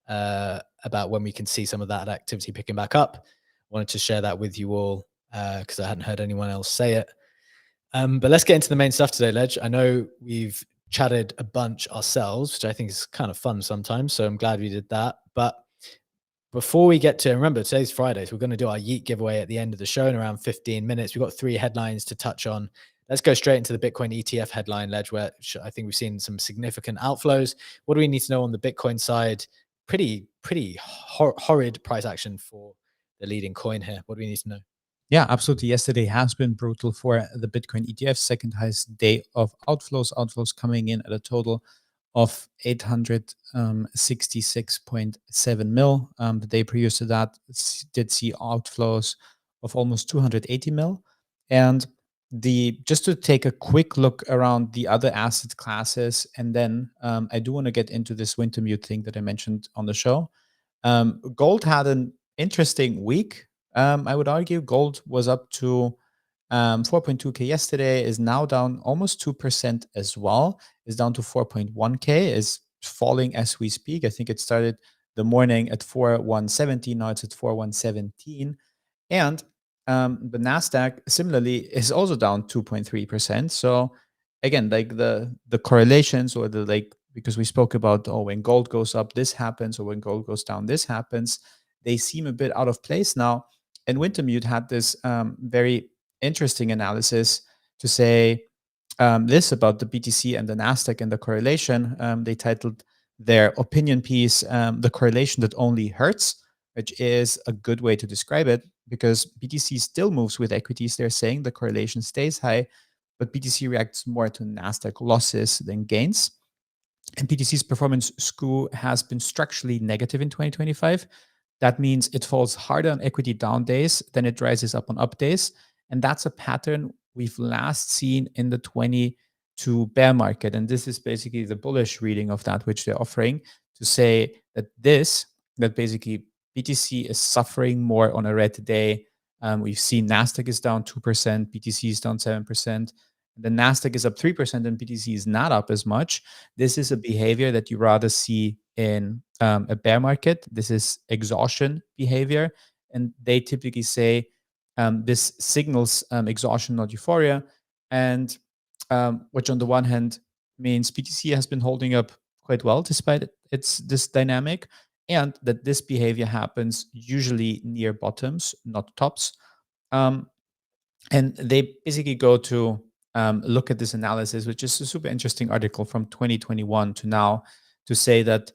about when we can see some of that activity picking back up. Wanted to share that with you all because I hadn't heard anyone else say it. But let's get into the main stuff today, Ledge. I know we've chatted a bunch ourselves, which I think is kind of fun sometimes. So I'm glad we did that. But before we get to, remember, today's Friday, so we're going to do our Yeet giveaway at the end of the show in around 15 minutes. We've got 3 headlines to touch on. Let's go straight into the Bitcoin ETF headline, Ledge, where I think we've seen some significant outflows. What do we need to know on the Bitcoin side? Pretty horrid price action for the leading coin here. What do we need to know? Yeah, absolutely. Yesterday has been brutal for the Bitcoin ETF, second highest day of outflows. Outflows coming in at a total of 866.7 mil. The day previous to that did see outflows of almost 280 mil. And just to take a quick look around the other asset classes, and then I do want to get into this Wintermute thing that I mentioned on the show. Gold had an interesting week. I would argue gold was up to 4.2K yesterday, is now down almost 2% as well, is down to 4.1K, is falling as we speak. I think it started the morning at 4,170. Now it's at 4,117. And the Nasdaq similarly is also down 2.3%. So again, like the correlations, or the like, because we spoke about, oh, when gold goes up, this happens, or when gold goes down, this happens. They seem a bit out of place now. And Wintermute had this very interesting analysis to say this about the BTC and the Nasdaq and the correlation. They titled their opinion piece "The Correlation That Only Hurts," which is a good way to describe it, because BTC still moves with equities. They're saying the correlation stays high, but BTC reacts more to Nasdaq losses than gains. And BTC's performance skew has been structurally negative in 2025. That means it falls harder on equity down days than it rises up on up days. And that's a pattern we've last seen in the 22 bear market. And this is basically the bullish reading of that, which they're offering to say that basically BTC is suffering more on a red day. We've seen Nasdaq is down 2%, BTC is down 7%. The Nasdaq is up 3% and BTC is not up as much. This is a behavior that you rather see in a bear market. This is exhaustion behavior. And they typically say this signals exhaustion, not euphoria. And which on the one hand means BTC has been holding up quite well despite this dynamic, and that this behavior happens usually near bottoms, not tops. And they basically go to look at this analysis, which is a super interesting article from 2021 to now, to say that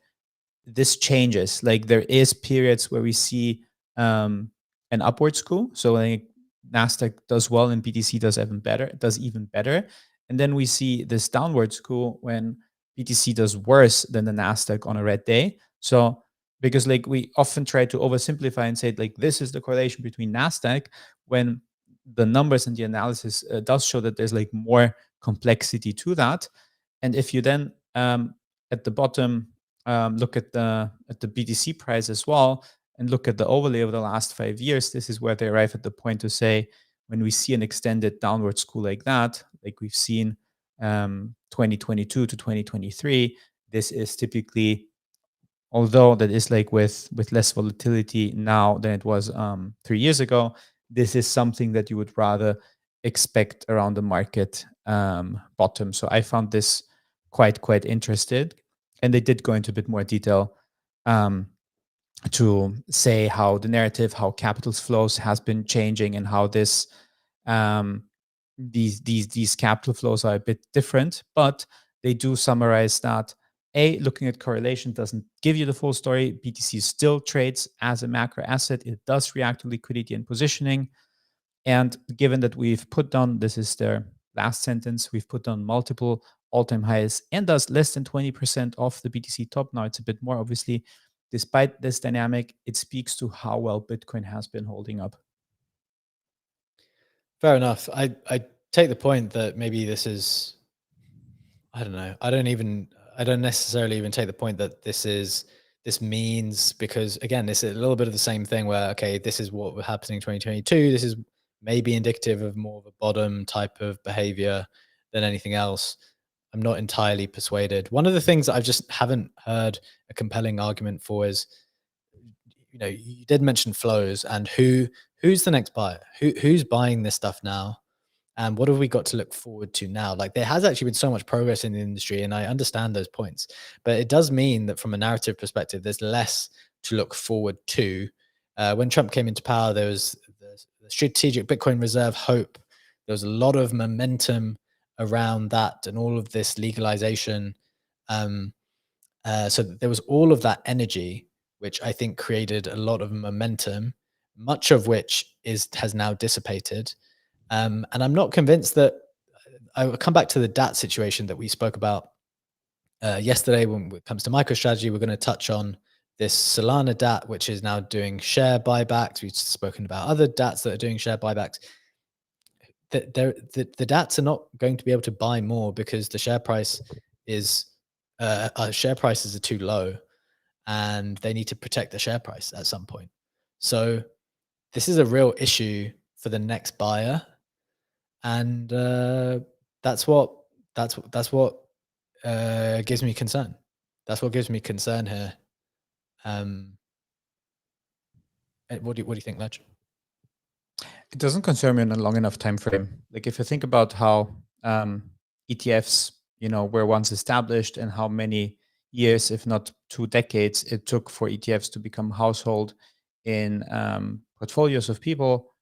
this changes. Like there is periods where we see an upward skew. So like Nasdaq does well and BTC does even better. And then we see this downward skew when BTC does worse than the Nasdaq on a red day. So because like we often try to oversimplify and say like this is the correlation between Nasdaq, when the numbers and the analysis does show that there's like more complexity to that. And if you then at the bottom look at the BTC price as well, and look at the overlay of the last 5 years, this is where they arrive at the point to say, when we see an extended downward skew like that, like we've seen 2022 to 2023, this is typically, although that is like with less volatility now than it was 3 years ago, this is something that you would rather expect around the market bottom. So I found this quite interested, and they did go into a bit more detail to say how the narrative, how capital flows has been changing, and how this these capital flows are a bit different. But they do summarize that looking at correlation doesn't give you the full story. BTC still trades as a macro asset. It does react to liquidity and positioning. And given that we've put down, this is their last sentence, we've put down multiple all-time highs and does less than 20% off the BTC top. Now it's a bit more, obviously. Despite this dynamic, it speaks to how well Bitcoin has been holding up. Fair enough. I take the point that maybe this is, I don't know. I don't necessarily even take the point that this means, because again, it's a little bit of the same thing where, okay, this is what was happening in 2022. This is maybe indicative of more of a bottom type of behavior than anything else. I'm not entirely persuaded. One of the things that I just haven't heard a compelling argument for is, you know, you did mention flows and who's the next buyer? Who's buying this stuff now? And what have we got to look forward to now? Like, there has actually been so much progress in the industry, and I understand those points, but it does mean that from a narrative perspective, there's less to look forward to. When Trump came into power, there was the strategic Bitcoin reserve hope. There was a lot of momentum around that and all of this legalization. So there was all of that energy, which I think created a lot of momentum, much of which has now dissipated. And I'm not convinced that I will come back to the DAT situation that we spoke about yesterday. When it comes to MicroStrategy, we're going to touch on this Solana DAT, which is now doing share buybacks. We've spoken about other DATs that are doing share buybacks. The DATs are not going to be able to buy more because the share price is share prices are too low, and they need to protect the share price at some point. So this is a real issue for the next buyer. And that's what gives me concern. That's what gives me concern here. What do you think, Ledge? It doesn't concern me in a long enough time frame. Like if you think about how ETFs, were once established and how many years, if not 2 decades, it took for ETFs to become household in portfolios of people,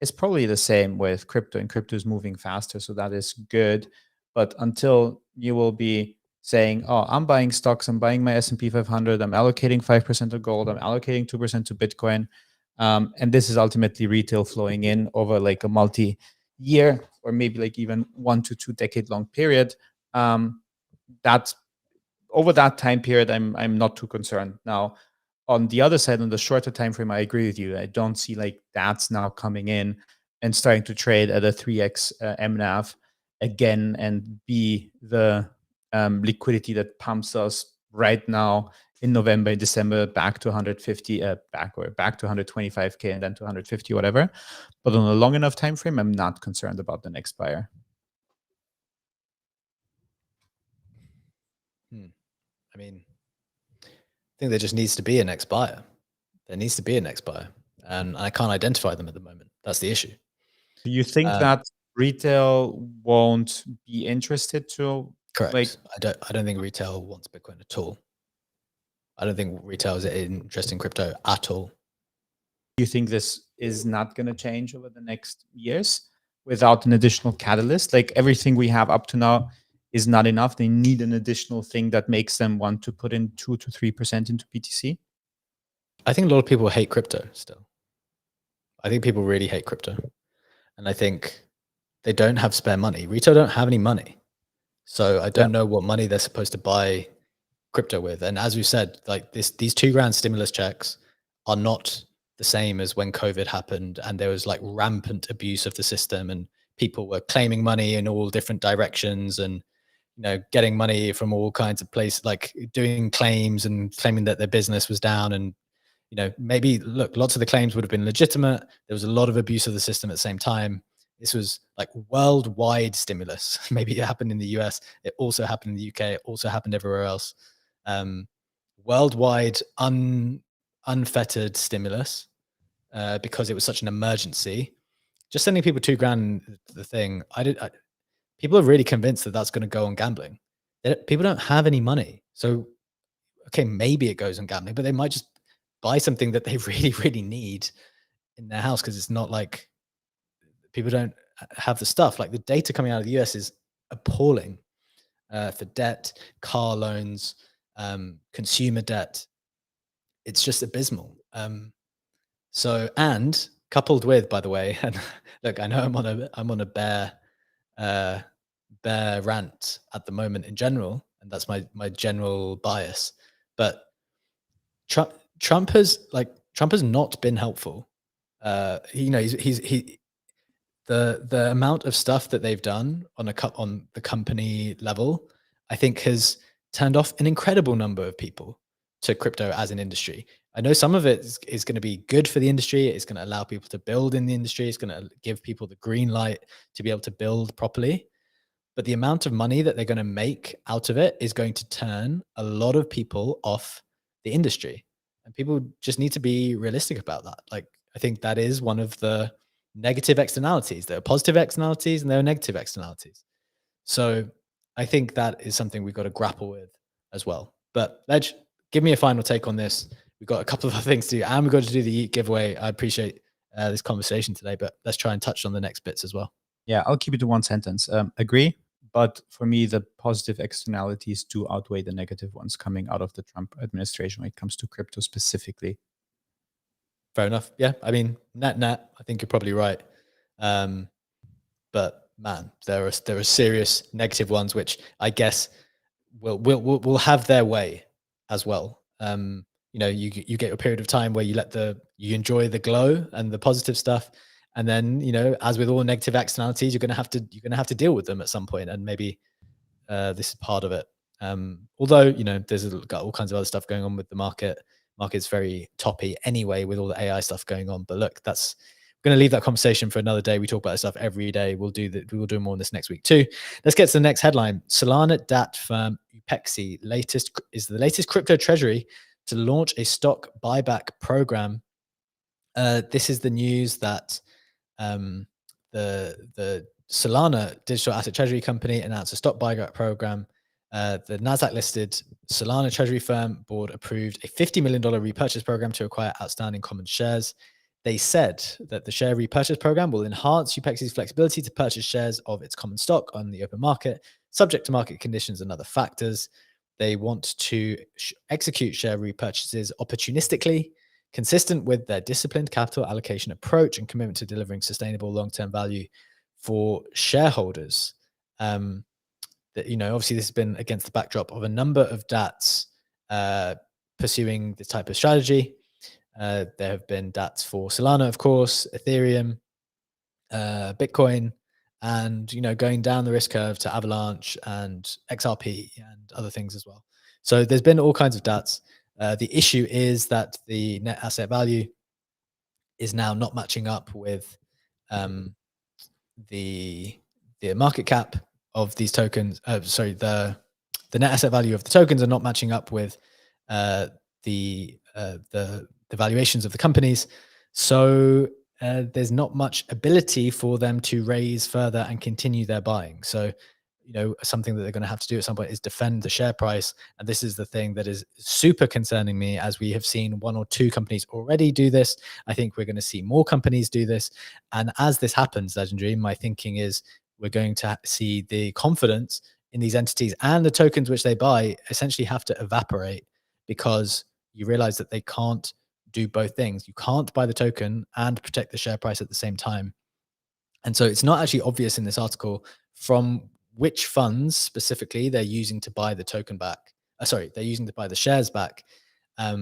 it's probably the same with crypto, and crypto is moving faster, so that is good. But until you will be saying, oh, I'm buying stocks, I'm buying my S&P 500, I'm allocating 5% to gold, I'm allocating 2% to Bitcoin, and this is ultimately retail flowing in over like a multi-year or maybe like even 1 to 2 decade long period. That over that time period, I'm not too concerned. Now, on the other side, on the shorter time frame, I agree with you. I don't see like that's now coming in and starting to trade at a 3x MNAV again and be the liquidity that pumps us right now in November, December back to 150, back to 125K and then to 150, whatever. But on a long enough time frame, I'm not concerned about the next buyer. I mean, I think there just needs to be a next buyer. There needs to be a next buyer, and I can't identify them at the moment. That's the issue. Do you think that retail won't be interested to? Correct. Like, I don't think retail wants Bitcoin at all. I don't think retail is interested in crypto at all. Do you think this is not going to change over the next years without an additional catalyst? Like everything we have up to now is not enough. They need an additional thing that makes them want to put in 2 to 3% into BTC. I think a lot of people hate crypto still. I think people really hate crypto. And I think they don't have spare money. Retail don't have any money. So I don't know what money they're supposed to buy crypto with. And as we said, like these $2,000 stimulus checks are not the same as when COVID happened and there was like rampant abuse of the system and people were claiming money in all different directions and getting money from all kinds of places, like doing claims and claiming that their business was down. And maybe look, lots of the claims would have been legitimate. There was a lot of abuse of the system at the same time. This was like worldwide stimulus. Maybe it happened in the US. It also happened in the UK. It also happened everywhere else. Worldwide unfettered stimulus because it was such an emergency. Just sending people $2,000, the thing, people are really convinced that that's going to go on gambling. People don't have any money. So, okay, maybe it goes on gambling, but they might just buy something that they really, really need in their house because it's not like people don't have the stuff. Like the data coming out of the US is appalling for debt, car loans, consumer debt. It's just abysmal. So, and coupled with, by the way, and look, I know I'm on a bear rant at the moment in general, and that's my general bias. But Trump has not been helpful. He's the amount of stuff that they've done on the company level, I think has turned off an incredible number of people to crypto as an industry. I know some of it is going to be good for the industry. It's going to allow people to build in the industry. It's going to give people the green light to be able to build properly. But the amount of money that they're going to make out of it is going to turn a lot of people off the industry. And people just need to be realistic about that. Like, I think that is one of the negative externalities. There are positive externalities and there are negative externalities. So I think that is something we've got to grapple with as well. But Ledge, give me a final take on this. We've got a couple of other things to do, and we've got to do the Yeet giveaway. I appreciate this conversation today, but let's try and touch on the next bits as well. Yeah, I'll keep it to one sentence. Agree. But for me, the positive externalities do outweigh the negative ones coming out of the Trump administration when it comes to crypto specifically. Fair enough. Yeah, I mean, net, I think you're probably right. But man, there are serious negative ones, which I guess will have their way as well. You get a period of time where you enjoy the glow and the positive stuff, and then as with all negative externalities, you're gonna have to deal with them at some point, and maybe this is part of it. Although there's got all kinds of other stuff going on with the market. Market's very toppy anyway with all the AI stuff going on. But look, we're going to leave that conversation for another day. We talk about this stuff every day. We will do more on this next week too. Let's get to the next headline. Solana DAT firm Upexi is the latest crypto treasury to launch a stock buyback program. This is the news that the Solana digital asset treasury company announced a stock buyback program. The Nasdaq listed Solana treasury firm board approved a $50 million repurchase program to acquire outstanding common shares. They said that the share repurchase program will enhance Upexi's flexibility to purchase shares of its common stock on the open market, subject to market conditions and other factors. They want to execute share repurchases opportunistically, consistent with their disciplined capital allocation approach and commitment to delivering sustainable long-term value for shareholders. Obviously this has been against the backdrop of a number of DATs pursuing this type of strategy. There have been DATs for Solana, of course, Ethereum, Bitcoin, and going down the risk curve to Avalanche and XRP and other things as well. So there's been all kinds of DATs. The issue is that the net asset value is now not matching up with the market cap of these tokens. The net asset value of the tokens are not matching up with the valuations of the companies. So there's not much ability for them to raise further and continue their buying. So something that they're going to have to do at some point is defend the share price. And this is the thing that is super concerning me, as we have seen one or two companies already do this. I think we're going to see more companies do this. And as this happens, Legendary, my thinking is we're going to see the confidence in these entities and the tokens which they buy essentially have to evaporate, because you realize that they can't do both things. You can't buy the token and protect the share price at the same time. And so it's not actually obvious in this article from which funds specifically they're using to buy the token back. They're using to buy the shares back. But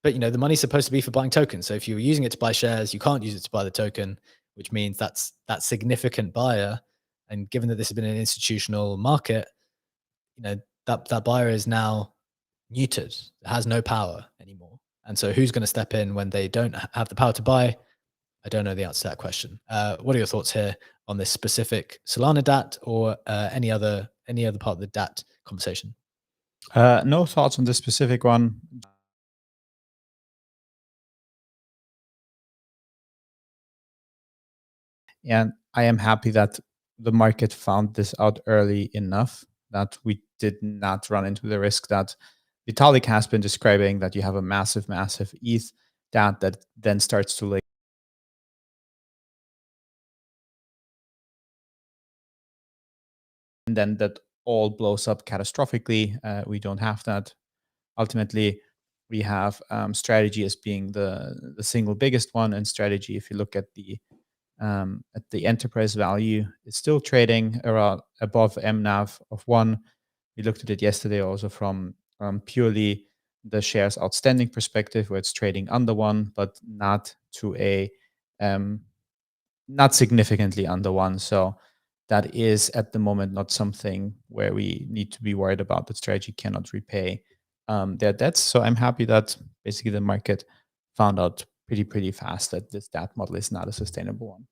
the money's supposed to be for buying tokens. So if you're using it to buy shares, you can't use it to buy the token, which means that's that significant buyer. And given that this has been an institutional market, that buyer is now neutered, it has no power anymore. And so who's going to step in when they don't have the power to buy? I don't know the answer to that question. What are your thoughts here on this specific Solana DAT or any other part of the DAT conversation? No thoughts on this specific one. And I am happy that the market found this out early enough that we did not run into the risk that Vitalik has been describing, that you have a massive ETH that then starts to and then that all blows up catastrophically. We don't have that. Ultimately, we have strategy as being the single biggest one, and strategy, if you look at the enterprise value, it's still trading around above MNAV of 1. We looked at it yesterday also from purely the shares outstanding perspective, where it's trading under 1, but not to a not significantly under 1. So that is at the moment not something where we need to be worried about that strategy cannot repay their debts. So I'm happy that basically the market found out pretty fast that this DAT model is not a sustainable one.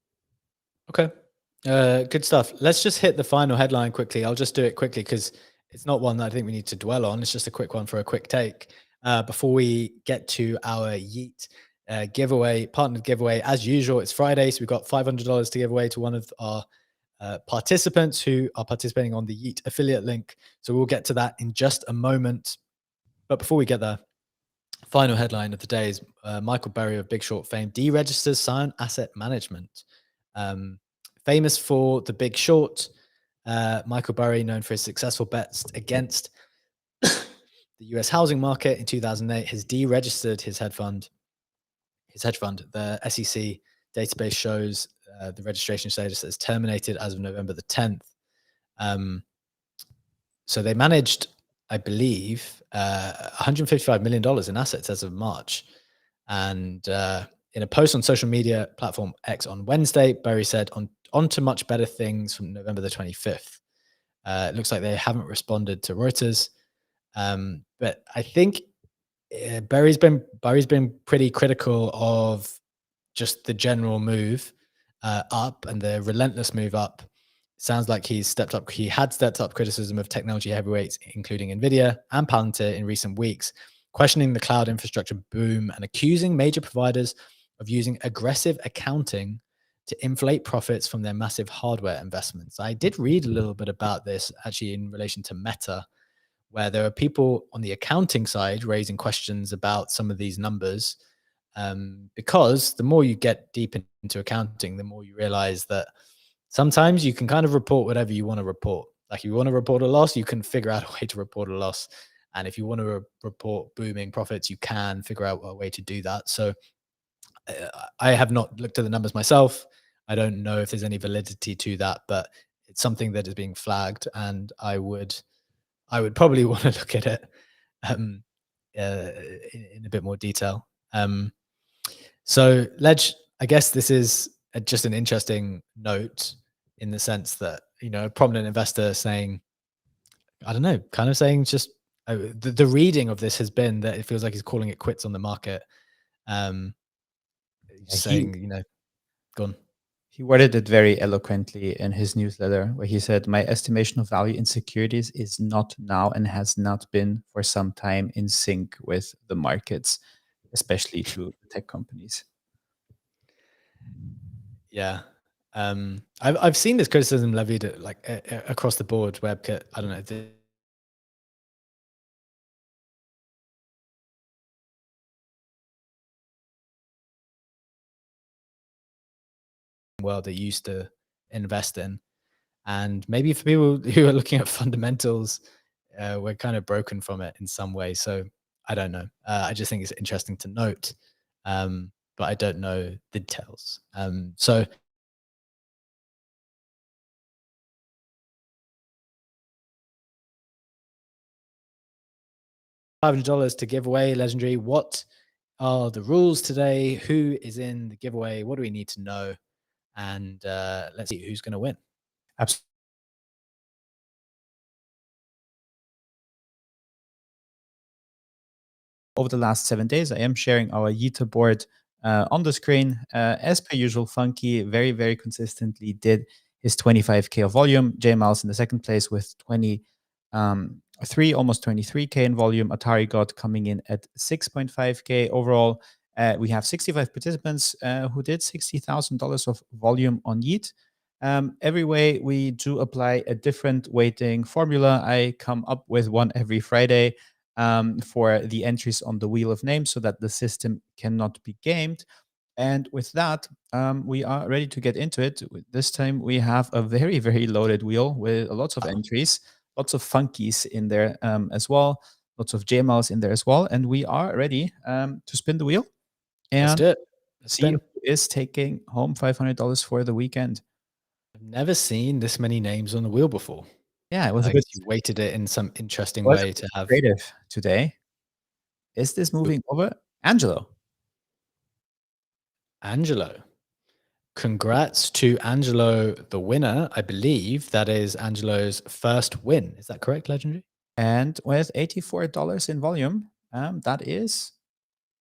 Okay. Good stuff. Let's just hit the final headline quickly. I'll just do it quickly because it's not one that I think we need to dwell on. It's just a quick one for a quick take. Before we get to our Yeet giveaway, partnered giveaway, as usual, it's Friday. So we've got $500 to give away to one of our participants who are participating on the Yeet affiliate link. So we'll get to that in just a moment. But before we get there, final headline of the day is Michael Burry of Big Short fame deregisters Scion Asset Management. Famous for the Big Short, Michael Burry, known for his successful bets against the US housing market in 2008, has deregistered his hedge fund. The SEC database shows the registration status is terminated as of November the 10th. So they managed, I believe, $155 million in assets as of March. And in a post on social media platform X on Wednesday, Burry said, on to much better things from November the 25th. It looks like they haven't responded to Reuters. But I think Burry's been pretty critical of just the general move up and the relentless move up sounds like he's stepped up. He had stepped up criticism of technology heavyweights, including Nvidia and Palantir, in recent weeks, questioning the cloud infrastructure boom and accusing major providers of using aggressive accounting to inflate profits from their massive hardware investments. I did read a little bit about this actually in relation to Meta, where there are people on the accounting side raising questions about some of these numbers, because the more you get deep into accounting, the more you realize that sometimes you can kind of report whatever you want to report. Like, if you want to report a loss, you can figure out a way to report a loss. And if you want to report booming profits, you can figure out a way to do that. So I have not looked at the numbers myself. I don't know if there's any validity to that, but it's something that is being flagged, and I would probably want to look at it in a bit more detail. So, Ledge, I guess this is just an interesting note in the sense that, a prominent investor saying, I don't know, kind of saying just the reading of this has been that it feels like he's calling it quits on the market. Saying, go on. He worded it very eloquently in his newsletter, where he said, "My estimation of value in securities is not now and has not been for some time in sync with the markets, especially to tech companies." Yeah. I've seen this criticism levied at, like, across the board, where I don't know, the world they used to invest in. And maybe for people who are looking at fundamentals, we're kind of broken from it in some way. So I don't know. I just think it's interesting to note, but I don't know the details. So $500 to give away, Legendary. What are the rules today? Who is in the giveaway? What do we need to know? And let's see who's going to win. Absolutely. Over the last 7 days, I am sharing our Yeet board on the screen. As per usual, Funky very, very consistently did his 25K of volume. J Miles in the second place with almost 23K in volume. Atari God coming in at 6.5K overall. We have 65 participants who did $60,000 of volume on Yeet. Every way we do apply a different weighting formula. I come up with one every Friday for the entries on the wheel of names so that the system cannot be gamed. And with that, we are ready to get into it. This time we have a very, very loaded wheel with lots of entries, lots of funkies in there as well, lots of JMLs in there as well. And we are ready to spin the wheel Let's and do it. Let's see spin. who is taking home $500 for the weekend. I've never seen this many names on the wheel before. Yeah, it was I a bit. guess you weighted it in some interesting way to have. Creative today. Is this moving over? Angelo. Angelo. Congrats to Angelo, the winner. I believe that is Angelo's first win. Is that correct, Legendary? And with $84 in volume, that is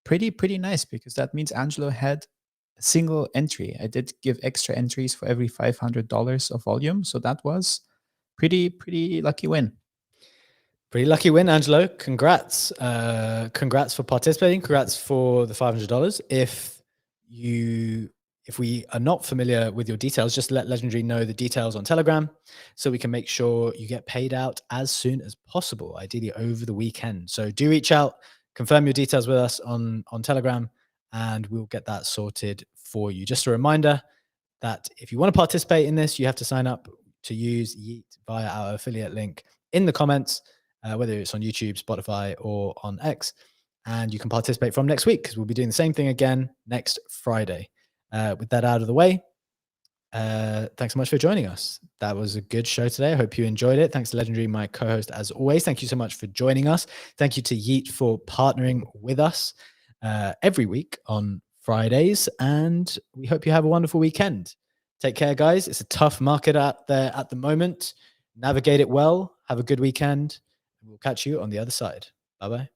pretty nice, because that means Angelo had a single entry. I did give extra entries for every $500 of volume, so that was pretty lucky win. Pretty lucky win, Angelo. Congrats. Congrats for participating. Congrats for the $500. If we are not familiar with your details, just let Legendary know the details on Telegram so we can make sure you get paid out as soon as possible, ideally over the weekend. So do reach out, confirm your details with us on Telegram, and we'll get that sorted for you. Just a reminder that if you want to participate in this, you have to sign up to use Yeet via our affiliate link in the comments, whether it's on YouTube, Spotify, or on X. And you can participate from next week, because we'll be doing the same thing again next Friday. With that out of the way, thanks so much for joining us. That was a good show today. I hope you enjoyed it. Thanks to Legendary, my co-host, as always. Thank you so much for joining us. Thank you to Yeet for partnering with us every week on Fridays, and we hope you have a wonderful weekend. Take care, guys. It's a tough market out there at the moment. Navigate it well. Have a good weekend. We'll catch you on the other side. Bye-bye.